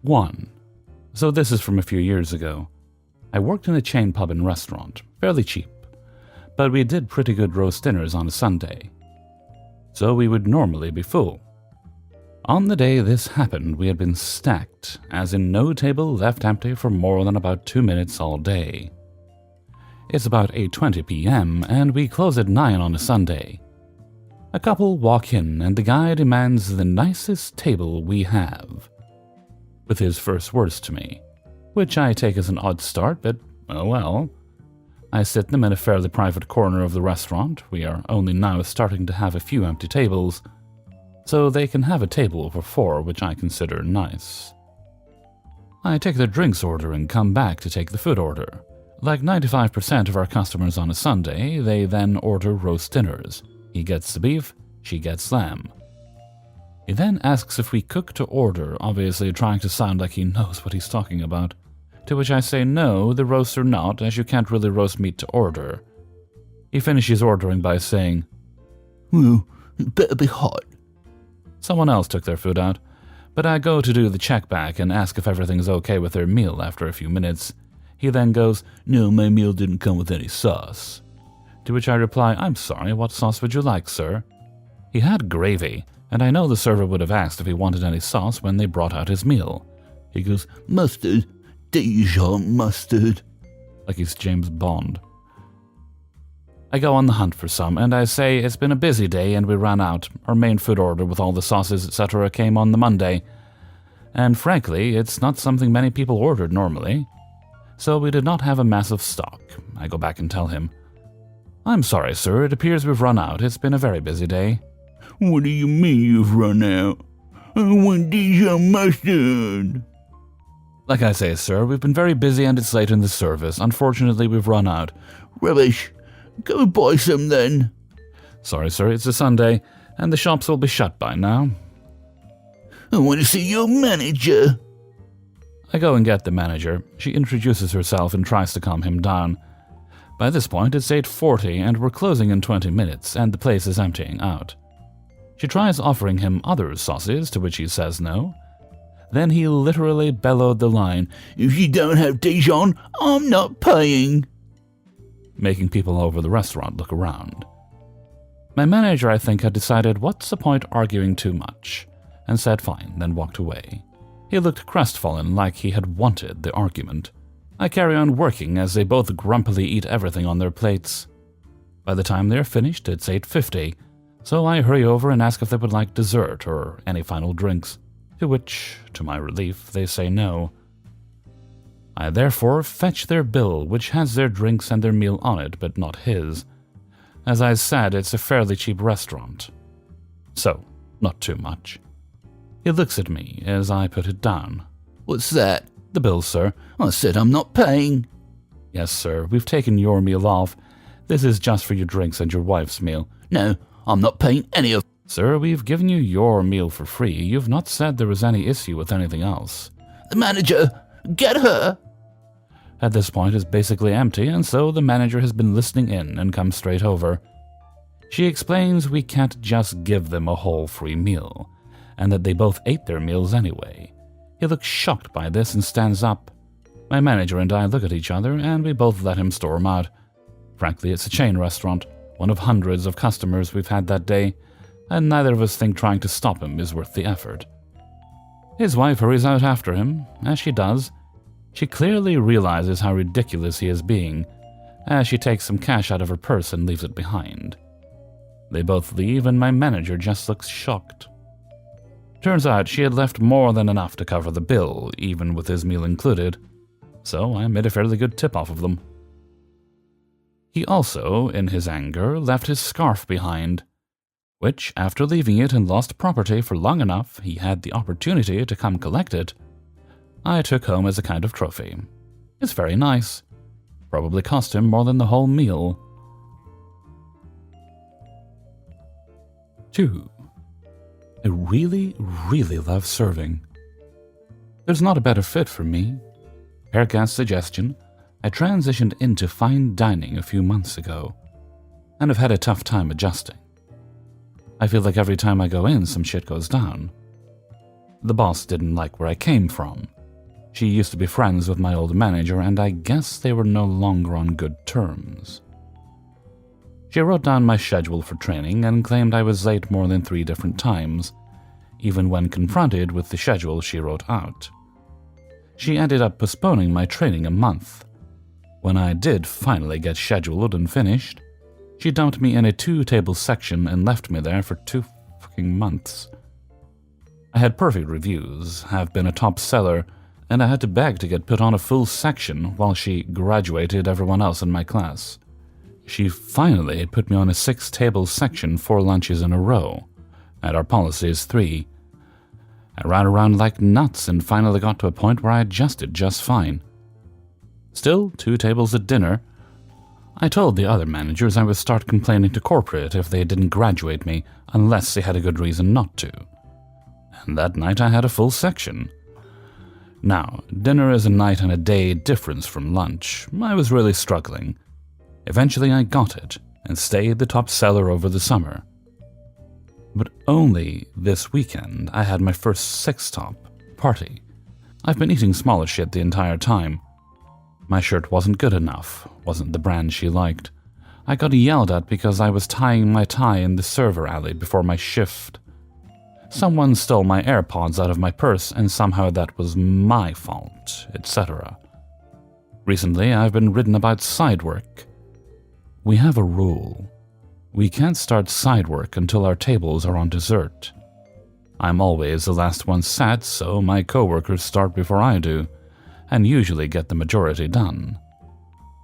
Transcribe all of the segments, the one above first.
1. So this is from a few years ago. I worked in a chain pub and restaurant, fairly cheap, but we did pretty good roast dinners on a Sunday, so we would normally be full. On the day this happened, we had been stacked, as in no table left empty for more than about 2 minutes all day. It's about 8:20 p.m., and we close at 9 on a Sunday. A couple walk in, and the guy demands the nicest table we have, with his first words to me, which I take as an odd start, but oh well. I sit them in a fairly private corner of the restaurant. We are only now starting to have a few empty tables, so they can have a table for 4, which I consider nice. I take their drinks order and come back to take the food order. Like 95% of our customers on a Sunday, they then order roast dinners. He gets the beef, she gets lamb. He then asks if we cook to order, obviously trying to sound like he knows what he's talking about. To which I say no, the roasts are not, as you can't really roast meat to order. He finishes ordering by saying, "Well, it better be hot." Someone else took their food out, but I go to do the check back and ask if everything's okay with their meal after a few minutes. He then goes, "No, my meal didn't come with any sauce." To which I reply, "I'm sorry, what sauce would you like, sir?" He had gravy, and I know the server would have asked if he wanted any sauce when they brought out his meal. He goes, "Mustard, Dijon mustard." Like he's James Bond. I go on the hunt for some, and I say it's been a busy day and we ran out. Our main food order with all the sauces, etc. came on the Monday. And frankly, it's not something many people ordered normally. So we did not have a massive stock. I go back and tell him, "I'm sorry, sir, it appears we've run out. It's been a very busy day." "What do you mean you've run out? I want Dijon mustard." Like I say, sir, we've been very busy and it's late in the service. Unfortunately, we've run out. "Rubbish. Go and buy some then." "Sorry, sir, it's a Sunday, and the shops will be shut by now." "I want to see your manager." I go and get the manager. She introduces herself and tries to calm him down. By this point, it's 8:40, and we're closing in 20 minutes, and the place is emptying out. She tries offering him other sauces, to which he says no. Then he literally bellowed the line, "If you don't have Dijon, I'm not paying," making people over the restaurant look around. My manager, I think, had decided what's the point arguing too much, and said fine, then walked away. He looked crestfallen, like he had wanted the argument. I carry on working as they both grumpily eat everything on their plates. By the time they're finished, it's 8:50, so I hurry over and ask if they would like dessert or any final drinks, to which, to my relief, they say no. I therefore fetch their bill, which has their drinks and their meal on it, but not his. As I said, it's a fairly cheap restaurant, so not too much. He looks at me as I put it down. "What's that?" "The bill, sir." "I said I'm not paying." "Yes, sir, we've taken your meal off. This is just for your drinks and your wife's meal." "No, I'm not paying any of." "Sir, we've given you your meal for free. You've not said there was any issue with anything else." "The manager, get her." At this point, it's basically empty, and so the manager has been listening in and comes straight over. She explains we can't just give them a whole free meal, and that they both ate their meals anyway. He looks shocked by this and stands up. My manager and I look at each other, and we both let him storm out. Frankly, it's a chain restaurant, one of hundreds of customers we've had that day, and neither of us think trying to stop him is worth the effort. His wife hurries out after him. As she does, she clearly realizes how ridiculous he is being, as she takes some cash out of her purse and leaves it behind. They both leave, and my manager just looks shocked. Turns out she had left more than enough to cover the bill, even with his meal included, so I made a fairly good tip off of them. He also, in his anger, left his scarf behind, which, after leaving it in lost property for long enough, he had the opportunity to come collect it. I took home as a kind of trophy. It's very nice. Probably cost him more than the whole meal. 2. I really, really love serving. There's not a better fit for me. Per Gas's suggestion, I transitioned into fine dining a few months ago, and have had a tough time adjusting. I feel like every time I go in, some shit goes down. The boss didn't like where I came from. She used to be friends with my old manager, and I guess they were no longer on good terms. She wrote down my schedule for training and claimed I was late more than 3 different times, even when confronted with the schedule she wrote out. She ended up postponing my training a month. When I did finally get scheduled and finished, she dumped me in a 2-table section and left me there for 2 fucking months. I had perfect reviews, have been a top seller, and I had to beg to get put on a full section while she graduated everyone else in my class. She finally put me on a 6-table section 4 lunches in a row, and our policy is 3. I ran around like nuts and finally got to a point where I adjusted just fine. Still 2 tables at dinner. I told the other managers I would start complaining to corporate if they didn't graduate me unless they had a good reason not to. And that night I had a full section. Now, dinner is a night and a day difference from lunch. I was really struggling. Eventually I got it and stayed the top seller over the summer. But only this weekend I had my first 6-top party. I've been eating smaller shit the entire time. My shirt wasn't good enough, wasn't the brand she liked. I got yelled at because I was tying my tie in the server alley before my shift. Someone stole my AirPods out of my purse and somehow that was my fault, etc. Recently I've been written about side work. We have a rule. We can't start side work until our tables are on dessert. I'm always the last one sat, so my coworkers start before I do, and usually get the majority done.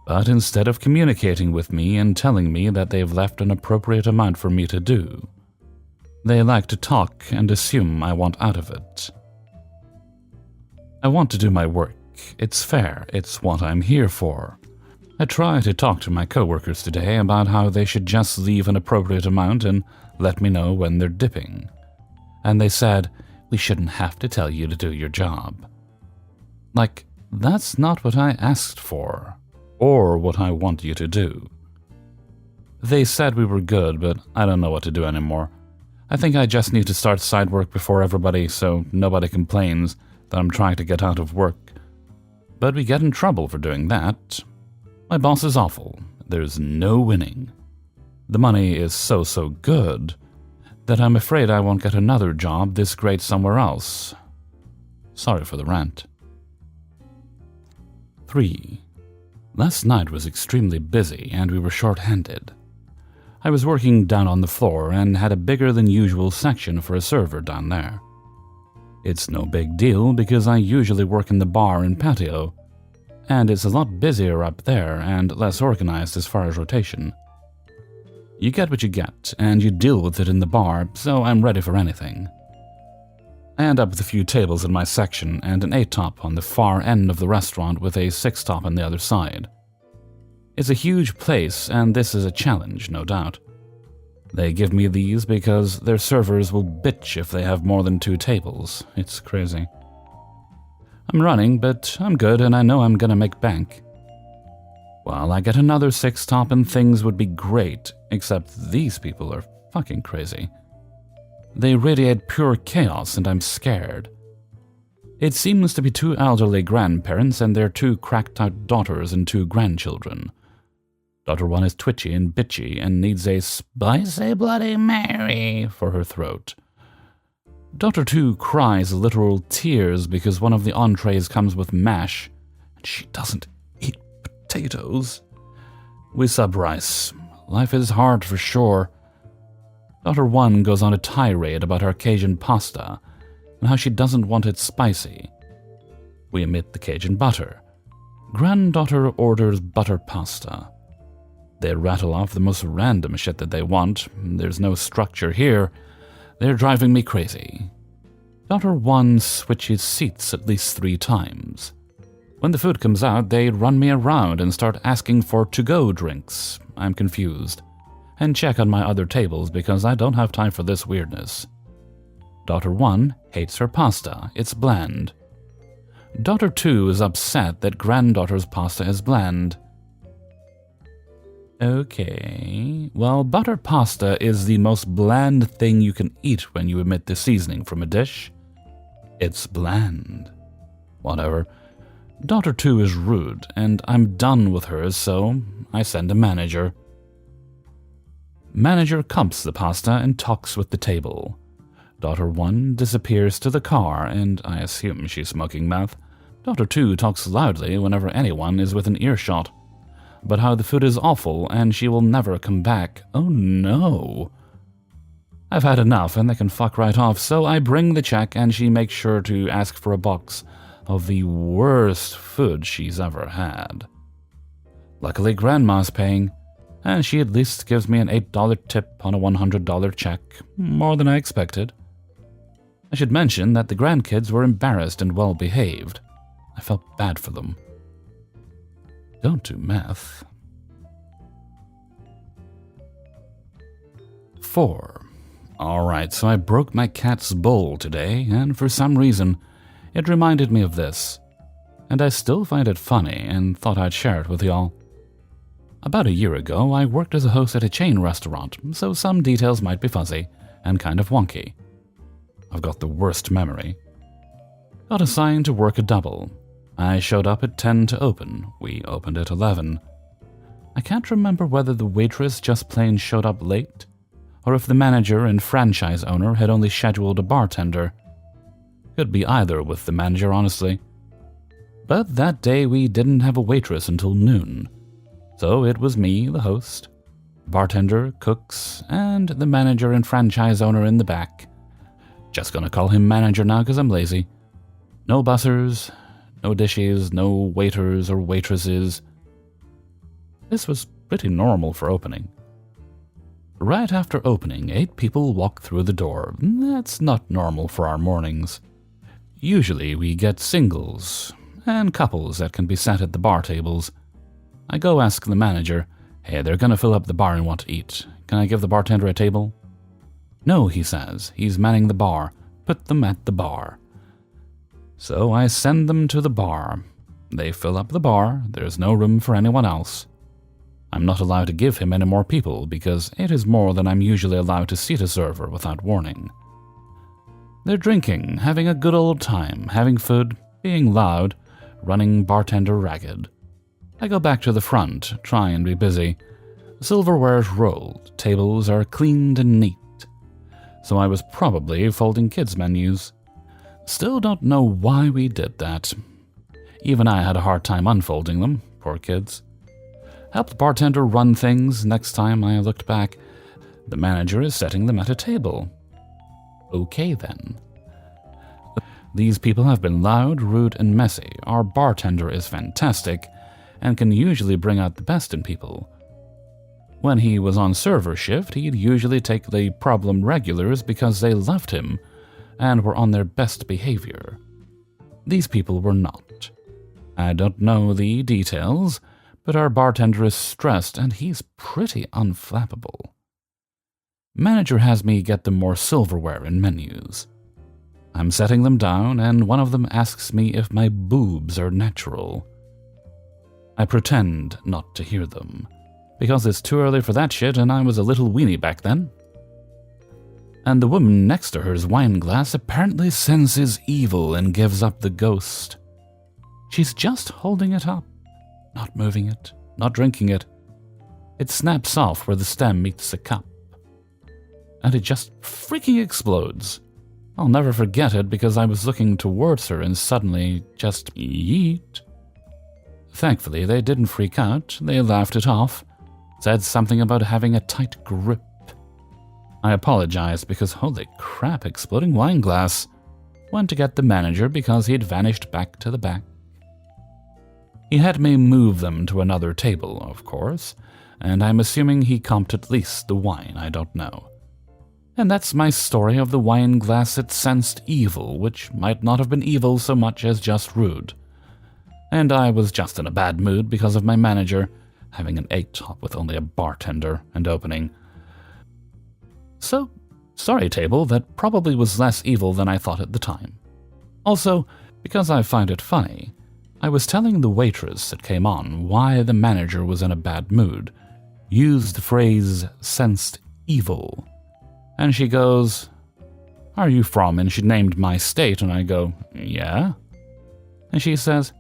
But instead of communicating with me and telling me that they've left an appropriate amount for me to do, they like to talk and assume I want out of it. I want to do my work. It's fair. It's what I'm here for. I tried to talk to my coworkers today about how they should just leave an appropriate amount and let me know when they're dipping. And they said, we shouldn't have to tell you to do your job. Like, that's not what I asked for, or what I want you to do. They said we were good, but I don't know what to do anymore. I think I just need to start side work before everybody so nobody complains that I'm trying to get out of work. But we get in trouble for doing that. My boss is awful. There's no winning. The money is so good that I'm afraid I won't get another job this great somewhere else. Sorry for the rant. 3. Last night was extremely busy and we were short-handed. I was working down on the floor and had a bigger than usual section for a server down there. It's no big deal because I usually work in the bar and patio, and it's a lot busier up there and less organized as far as rotation. You get what you get, and you deal with it in the bar, so I'm ready for anything. I end up with a few tables in my section and an 8-top on the far end of the restaurant with a 6-top on the other side. It's a huge place, and this is a challenge, no doubt. They give me these because their servers will bitch if they have more than 2 tables. It's crazy. I'm running, but I'm good and I know I'm gonna make bank. Well, I get another 6-top and things would be great, except these people are fucking crazy. They radiate pure chaos and I'm scared. It seems to be 2 elderly grandparents and their 2 cracked-out daughters and 2 grandchildren. Daughter 1 is twitchy and bitchy and needs a spicy Bloody Mary for her throat. Daughter 2 cries literal tears because one of the entrees comes with mash, and she doesn't eat potatoes. We sub rice. Life is hard for sure. Daughter 1 goes on a tirade about her Cajun pasta and how she doesn't want it spicy. We omit the Cajun butter. Granddaughter orders butter pasta. They rattle off the most random shit that they want. There's no structure here. They're driving me crazy. Daughter 1 switches seats at least 3 times. When the food comes out, they run me around and start asking for to-go drinks. I'm confused. And check on my other tables because I don't have time for this weirdness. Daughter 1 hates her pasta. It's bland. Daughter 2 is upset that granddaughter's pasta is bland. Okay, well, butter pasta is the most bland thing you can eat when you omit the seasoning from a dish. It's bland. Whatever. Daughter 2 is rude, and I'm done with her, so I send a manager. Manager comps the pasta and talks with the table. Daughter 1 disappears to the car, and I assume she's smoking meth. Daughter 2 talks loudly whenever anyone is within earshot, but how the food is awful and she will never come back. Oh no. I've had enough and they can fuck right off, so I bring the check and she makes sure to ask for a box of the worst food she's ever had. Luckily, Grandma's paying, and she at least gives me an $8 tip on a $100 check, more than I expected. I should mention that the grandkids were embarrassed and well behaved. I felt bad for them. Don't do meth. 4. Alright, so I broke my cat's bowl today, and for some reason, it reminded me of this, and I still find it funny and thought I'd share it with y'all. About a year ago, I worked as a host at a chain restaurant, so some details might be fuzzy and kind of wonky. I've got the worst memory. Got assigned to work a double. I showed up at 10 to open. We opened at 11. I can't remember whether the waitress just plain showed up late, or if the manager and franchise owner had only scheduled a bartender. Could be either with the manager, honestly. But that day we didn't have a waitress until noon. So it was me, the host, bartender, cooks, and the manager and franchise owner in the back. Just gonna call him manager now because I'm lazy. No bussers, no dishes, no waiters or waitresses. This was pretty normal for opening. Right after opening, 8 people walk through the door. That's not normal for our mornings. Usually we get singles and couples that can be sat at the bar tables. I go ask the manager, hey, they're gonna fill up the bar and want to eat. Can I give the bartender a table? No, he says. He's manning the bar. Put them at the bar. So I send them to the bar. They fill up the bar. There's no room for anyone else. I'm not allowed to give him any more people because it is more than I'm usually allowed to seat a server without warning. They're drinking, having a good old time, having food, being loud, running bartender ragged. I go back to the front, try and be busy. Silverware's rolled, tables are cleaned and neat. So I was probably folding kids' menus. Still don't know why we did that. Even I had a hard time unfolding them, poor kids. Helped bartender run things. Next time I looked back, the manager is setting them at a table. Okay then. These people have been loud, rude, and messy. Our bartender is fantastic and can usually bring out the best in people. When he was on server shift, he'd usually take the problem regulars because they loved him and were on their best behavior. These people were not. I don't know the details, but our bartender is stressed and he's pretty unflappable. Manager has me get them more silverware and menus. I'm setting them down and one of them asks me if my boobs are natural. I pretend not to hear them, because it's too early for that shit and I was a little weenie back then. And the woman next to her's wine glass apparently senses evil and gives up the ghost. She's just holding it up, not moving it, not drinking it. It snaps off where the stem meets the cup. And it just freaking explodes. I'll never forget it because I was looking towards her and suddenly just yeet. Thankfully, they didn't freak out. They laughed it off, said something about having a tight grip. I apologized because holy crap, exploding wine glass. Went to get the manager because he'd vanished back to the back. He had me move them to another table, of course, and I'm assuming he comped at least the wine, I don't know. And that's my story of the wine glass that sensed evil, which might not have been evil so much as just rude. And I was just in a bad mood because of my manager having an 8-top with only a bartender and opening. So, sorry table, that probably was less evil than I thought at the time. Also, because I find it funny, I was telling the waitress that came on why the manager was in a bad mood, used the phrase sensed evil. And she goes, "Are you from?" And she named my state, and I go, "Yeah." And she says,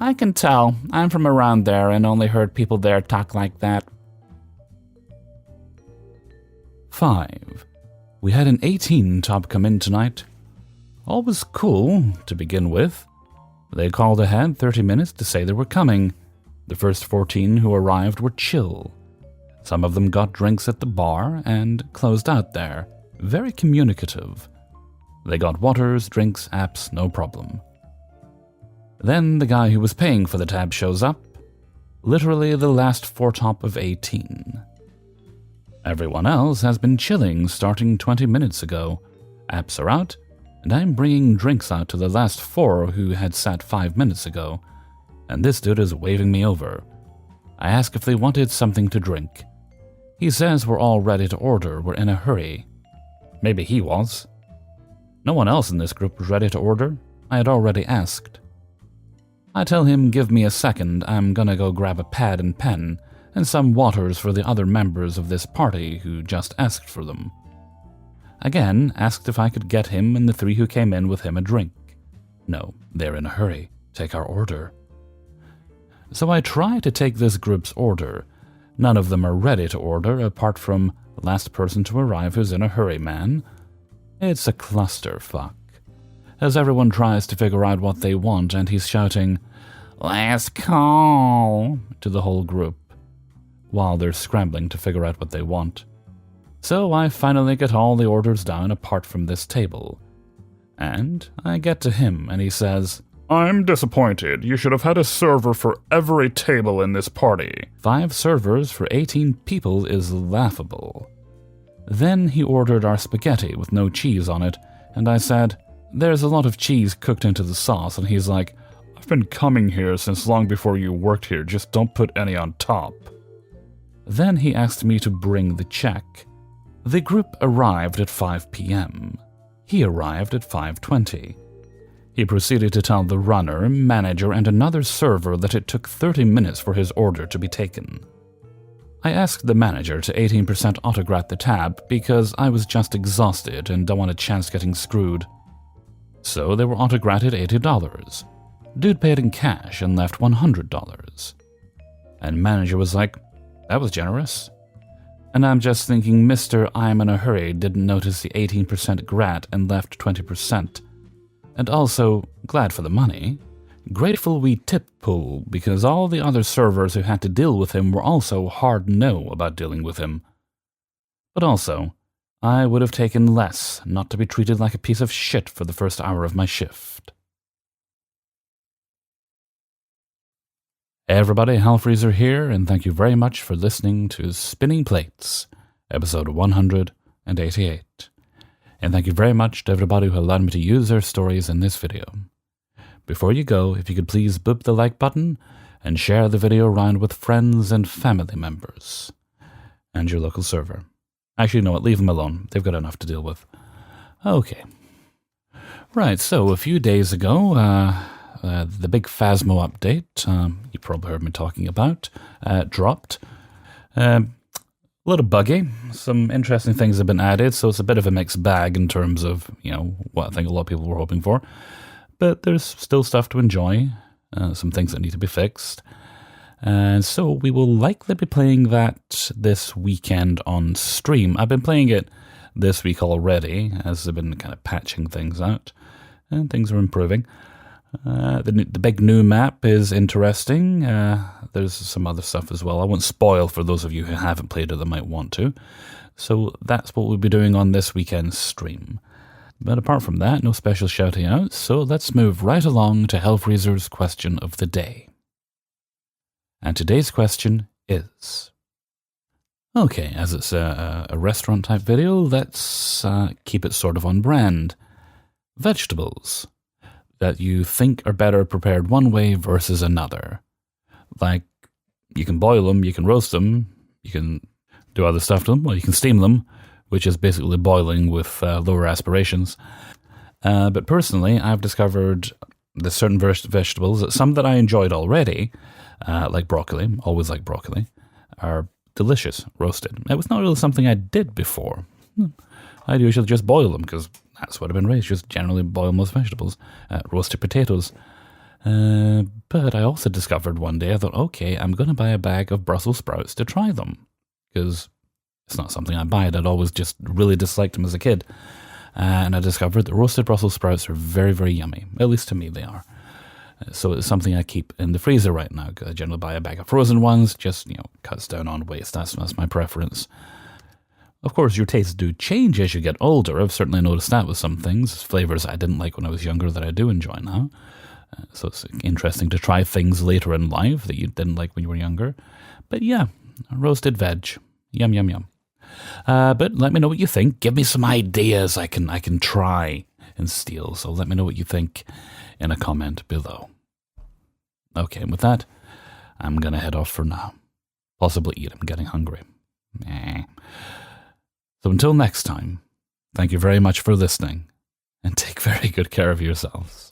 I can tell. I'm from around there and only heard people there talk like that. 5. We had an 18 top come in tonight. All was cool, to begin with. They called ahead 30 minutes to say they were coming. The first 14 who arrived were chill. Some of them got drinks at the bar and closed out there. Very communicative. They got waters, drinks, apps, no problem. Then the guy who was paying for the tab shows up. Literally the last 4 top of 18. Everyone else has been chilling starting 20 minutes ago. Apps are out, and I'm bringing drinks out to the last 4 who had sat 5 minutes ago, and this dude is waving me over. I ask if they wanted something to drink. He says we're all ready to order, we're in a hurry. Maybe he was. No one else in this group was ready to order. I had already asked. I tell him give me a second, I'm gonna go grab a pad and pen, and some waters for the other members of this party who just asked for them. Again, asked if I could get him and the 3 who came in with him a drink. No, they're in a hurry. Take our order. So I try to take this group's order. None of them are ready to order, apart from the last person to arrive who's in a hurry, man. It's a clusterfuck. As everyone tries to figure out what they want, and he's shouting, "Last call," to the whole group, while they're scrambling to figure out what they want. So I finally get all the orders down apart from this table. And I get to him, and he says, I'm disappointed. You should have had a server for every table in this party. 5 servers for 18 people is laughable. Then he ordered our spaghetti with no cheese on it, and I said, "There's a lot of cheese cooked into the sauce," and he's like, I've been coming here since long before you worked here, just don't put any on top. Then he asked me to bring the check. The group arrived at 5 p.m. He arrived at 5:20. He proceeded to tell the runner, manager, and another server that it took 30 minutes for his order to be taken. I asked the manager to 18% autograph the tab because I was just exhausted and don't want a chance getting screwed. So they were autographed at $80. Dude paid in cash and left $100. And manager was like, "That was generous." And I'm just thinking Mr. I'm in a hurry didn't notice the 18% grat and left 20%. And also, glad for the money. Grateful we tip pool because all the other servers who had to deal with him were also hard no about dealing with him. But also, I would have taken less not to be treated like a piece of shit for the first hour of my shift. Hey everybody, Hellfreezer here, and thank you very much for listening to Spinning Plates, episode 188. And thank you very much to everybody who allowed me to use their stories in this video. Before you go, if you could please boop the like button and share the video around with friends and family members. And your local server. Actually, you know what, leave them alone. They've got enough to deal with. Okay. Right, so a few days ago, the big Phasmo update, you probably heard me talking about, dropped. A little buggy. Some interesting things have been added, so it's a bit of a mixed bag in terms of, what I think a lot of people were hoping for. But there's still stuff to enjoy, some things that need to be fixed. And so we will likely be playing that this weekend on stream. I've been playing it this week already, as I've been kind of patching things out, and things are improving. The big new map is interesting. There's some other stuff as well. I won't spoil for those of you who haven't played it that might want to. So that's what we'll be doing on this weekend's stream. But apart from that, no special shouting out, so let's move right along to Hellfreezer's question of the day. And today's question is... Okay, as it's a restaurant type video, let's keep it sort of on brand. Vegetables that you think are better prepared one way versus another. Like, you can boil them, you can roast them, you can do other stuff to them, or you can steam them, which is basically boiling with lower aspirations. But personally, I've discovered there's certain vegetables, some that I enjoyed already, like broccoli, always like broccoli, are delicious roasted. It was not really something I did before. I'd usually just boil them, because that's what I've been raised, just generally boil most vegetables. Roasted potatoes. But I also discovered one day, I thought, okay, I'm going to buy a bag of Brussels sprouts to try them. Because it's not something I buy. I'd always just really disliked them as a kid. And I discovered that roasted Brussels sprouts are very, very yummy. At least to me they are. So it's something I keep in the freezer right now. Because I generally buy a bag of frozen ones. Just, cuts down on waste. That's my preference. Of course, your tastes do change as you get older. I've certainly noticed that with some things. Flavors I didn't like when I was younger that I do enjoy now. So it's interesting to try things later in life that you didn't like when you were younger. But yeah, roasted veg. Yum, yum, yum. But let me know what you think. Give me some ideas I can try and steal. So let me know what you think in a comment below. Okay, and with that, I'm going to head off for now. Possibly eat. I'm getting hungry. So until next time, thank you very much for listening, and take very good care of yourselves.